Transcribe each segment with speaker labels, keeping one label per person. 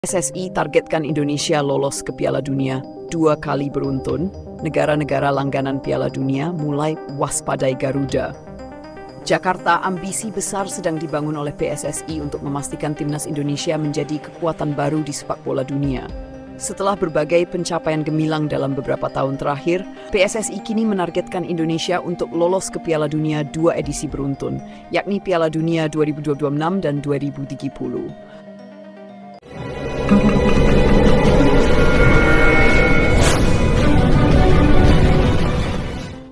Speaker 1: PSSI targetkan Indonesia lolos ke Piala Dunia 2 kali beruntun. Negara-negara langganan Piala Dunia mulai waspadai Garuda. Jakarta, ambisi besar sedang dibangun oleh PSSI untuk memastikan timnas Indonesia menjadi kekuatan baru di sepak bola dunia. Setelah berbagai pencapaian gemilang dalam beberapa tahun terakhir, PSSI kini menargetkan Indonesia untuk lolos ke Piala Dunia 2 edisi beruntun, yakni Piala Dunia 2026 dan 2030.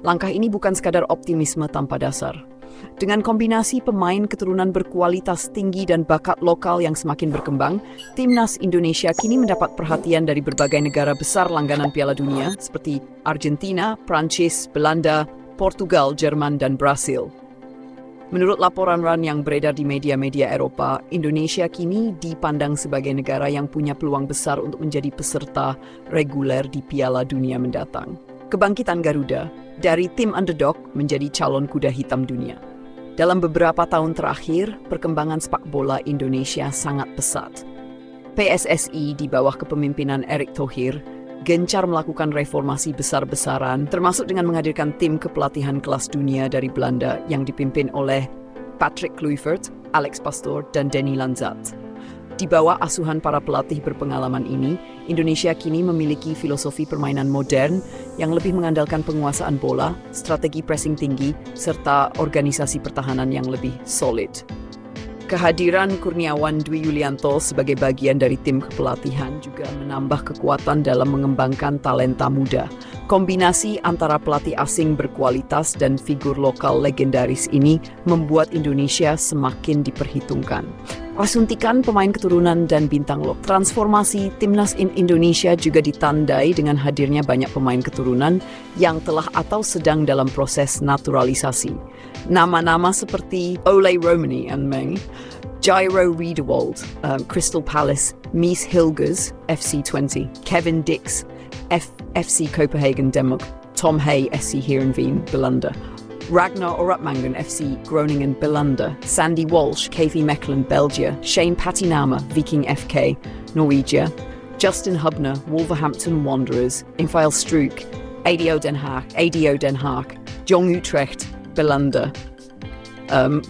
Speaker 1: Langkah ini bukan sekadar optimisme tanpa dasar. Dengan kombinasi pemain keturunan berkualitas tinggi dan bakat lokal yang semakin berkembang, timnas Indonesia kini mendapat perhatian dari berbagai negara besar langganan Piala Dunia seperti Argentina, Prancis, Belanda, Portugal, Jerman, dan Brasil. Menurut laporan yang beredar di media-media Eropa, Indonesia kini dipandang sebagai negara yang punya peluang besar untuk menjadi peserta reguler di Piala Dunia mendatang. Kebangkitan Garuda dari tim underdog menjadi calon kuda hitam dunia. Dalam beberapa tahun terakhir, perkembangan sepak bola Indonesia sangat pesat. PSSI di bawah kepemimpinan Erick Thohir gencar melakukan reformasi besar-besaran, termasuk dengan menghadirkan tim kepelatihan kelas dunia dari Belanda yang dipimpin oleh Patrick Kluivert, Alex Pastoor, dan Denny Lanzat. Di bawah asuhan para pelatih berpengalaman ini, Indonesia kini memiliki filosofi permainan modern yang lebih mengandalkan penguasaan bola, strategi pressing tinggi, serta organisasi pertahanan yang lebih solid. Kehadiran Kurniawan Dwi Yulianto sebagai bagian dari tim kepelatihan juga menambah kekuatan dalam mengembangkan talenta muda. Kombinasi antara pelatih asing berkualitas dan figur lokal legendaris ini membuat Indonesia semakin diperhitungkan. Suntikan pemain keturunan dan bintang lokal. Transformasi timnas Indonesia juga ditandai dengan hadirnya banyak pemain keturunan yang telah atau sedang dalam proses naturalisasi. Nama-nama seperti Ole Romani and Meng, Jairo Riedewald, Crystal Palace, Mies Hilgers, FC20, Kevin Dix, FC Copenhagen, Denmark, Tom Hay, SC Heerenveen, Belanda, Ragnar Orapmangen, FC Groningen, Belanda, Sandy Walsh, KV Mechelen, Belgium, Shane Patinama, Viking FK, Norwegia, Justin Hubner, Wolverhampton Wanderers, Infael Struik, ADO Den Haag, Jong Utrecht, Belanda,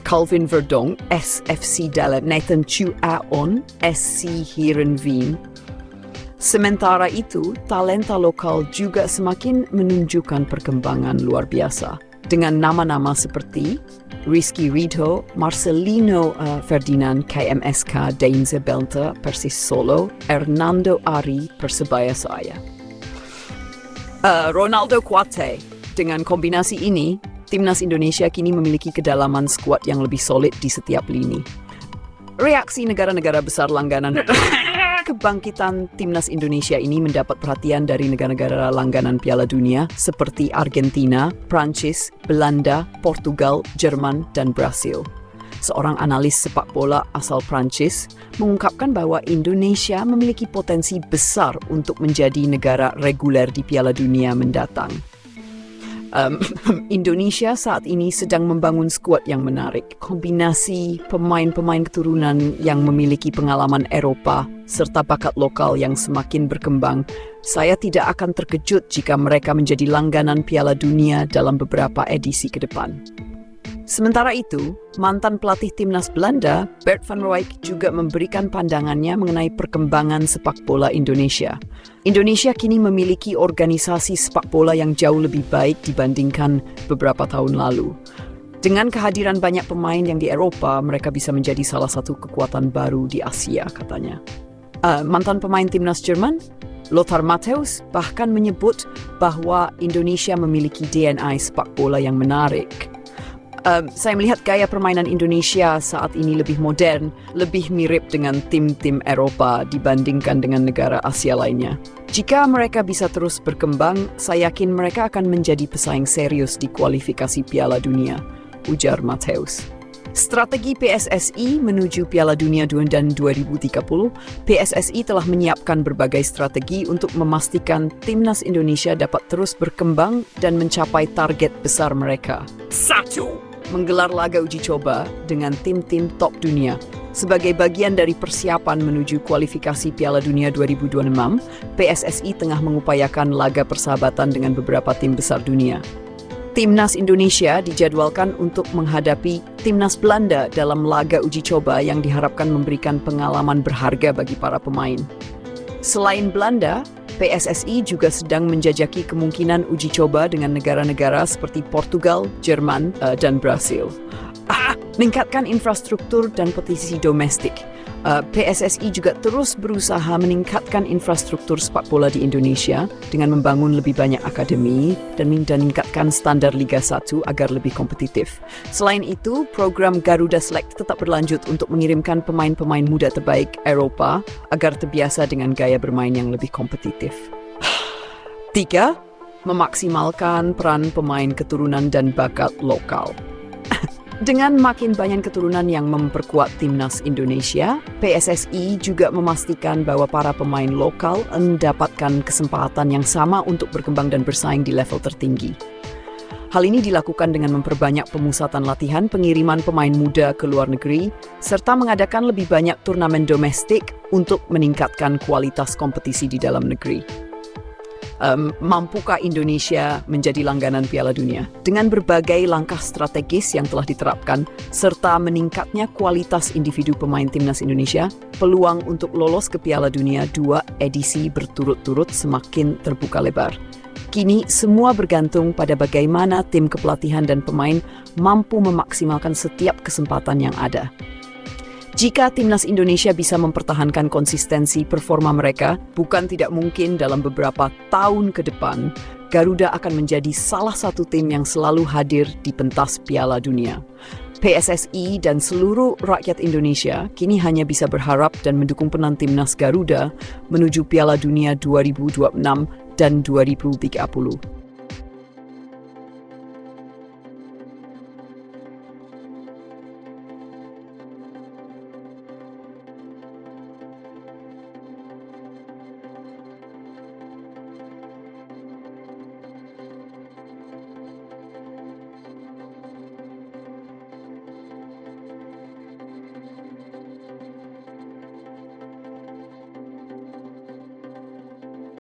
Speaker 1: Calvin Verdonk, SFC Delle, Nathan Chu Aon, SC Heerenveen. Sementara itu, talenta lokal juga semakin menunjukkan perkembangan luar biasa. Dengan nama-nama seperti Rizky Ridho, Marcelino Ferdinand, KMSK, Deinze Belter, Persis Solo, Hernando Ari, Persebaya Saya. Ronaldo Kuate. Dengan kombinasi ini, timnas Indonesia kini memiliki kedalaman skuad yang lebih solid di setiap lini. Reaksi negara-negara besar langganan kebangkitan timnas Indonesia ini mendapat perhatian dari negara-negara langganan Piala Dunia seperti Argentina, Prancis, Belanda, Portugal, Jerman, dan Brasil. Seorang analis sepak bola asal Prancis mengungkapkan bahwa Indonesia memiliki potensi besar untuk menjadi negara reguler di Piala Dunia mendatang. Indonesia saat ini sedang membangun skuad yang menarik. Kombinasi pemain-pemain keturunan yang memiliki pengalaman Eropa serta bakat lokal yang semakin berkembang. Saya tidak akan terkejut jika mereka menjadi langganan Piala Dunia dalam beberapa edisi ke depan. Sementara itu, mantan pelatih timnas Belanda, Bert van Rooij, juga memberikan pandangannya mengenai perkembangan sepak bola Indonesia. Indonesia kini memiliki organisasi sepak bola yang jauh lebih baik dibandingkan beberapa tahun lalu. Dengan kehadiran banyak pemain yang di Eropa, mereka bisa menjadi salah satu kekuatan baru di Asia, katanya. Mantan pemain timnas Jerman, Lothar Matthäus, bahkan menyebut bahwa Indonesia memiliki DNA sepak bola yang menarik. Saya melihat gaya permainan Indonesia saat ini lebih modern, lebih mirip dengan tim-tim Eropa dibandingkan dengan negara Asia lainnya. Jika mereka bisa terus berkembang, saya yakin mereka akan menjadi pesaing serius di kualifikasi Piala Dunia, ujar Matthäus. Strategi PSSI menuju Piala Dunia 2030, PSSI telah menyiapkan berbagai strategi untuk memastikan timnas Indonesia dapat terus berkembang dan mencapai target besar mereka. 1. Menggelar laga uji coba dengan tim-tim top dunia Sebagai bagian dari persiapan menuju kualifikasi Piala Dunia 2026, PSSI tengah mengupayakan laga persahabatan dengan beberapa tim besar dunia. Timnas Indonesia dijadwalkan untuk menghadapi Timnas Belanda dalam laga uji coba yang diharapkan memberikan pengalaman berharga bagi para pemain. Selain Belanda, PSSI juga sedang menjajaki kemungkinan uji coba dengan negara-negara seperti Portugal, Jerman, dan Brasil. Meningkatkan infrastruktur dan petisi domestik. PSSI juga terus berusaha meningkatkan infrastruktur sepak bola di Indonesia dengan membangun lebih banyak akademi dan meningkatkan standar Liga 1 agar lebih kompetitif. Selain itu, program Garuda Select tetap berlanjut untuk mengirimkan pemain-pemain muda terbaik Eropa agar terbiasa dengan gaya bermain yang lebih kompetitif. 3. Memaksimalkan peran pemain keturunan dan bakat lokal. Dengan makin banyak keturunan yang memperkuat Timnas Indonesia, PSSI juga memastikan bahwa para pemain lokal mendapatkan kesempatan yang sama untuk berkembang dan bersaing di level tertinggi. Hal ini dilakukan dengan memperbanyak pemusatan latihan pengiriman pemain muda ke luar negeri, serta mengadakan lebih banyak turnamen domestik untuk meningkatkan kualitas kompetisi di dalam negeri. Mampukah Indonesia menjadi langganan Piala Dunia? Dengan berbagai langkah strategis yang telah diterapkan, serta meningkatnya kualitas individu pemain Timnas Indonesia, peluang untuk lolos ke Piala Dunia 2 edisi berturut-turut semakin terbuka lebar. Kini semua bergantung pada bagaimana tim kepelatihan dan pemain mampu memaksimalkan setiap kesempatan yang ada. Jika Timnas Indonesia bisa mempertahankan konsistensi performa mereka, bukan tidak mungkin dalam beberapa tahun ke depan, Garuda akan menjadi salah satu tim yang selalu hadir di pentas Piala Dunia. PSSI dan seluruh rakyat Indonesia kini hanya bisa berharap dan mendukung penan Timnas Garuda menuju Piala Dunia 2026 dan 2030.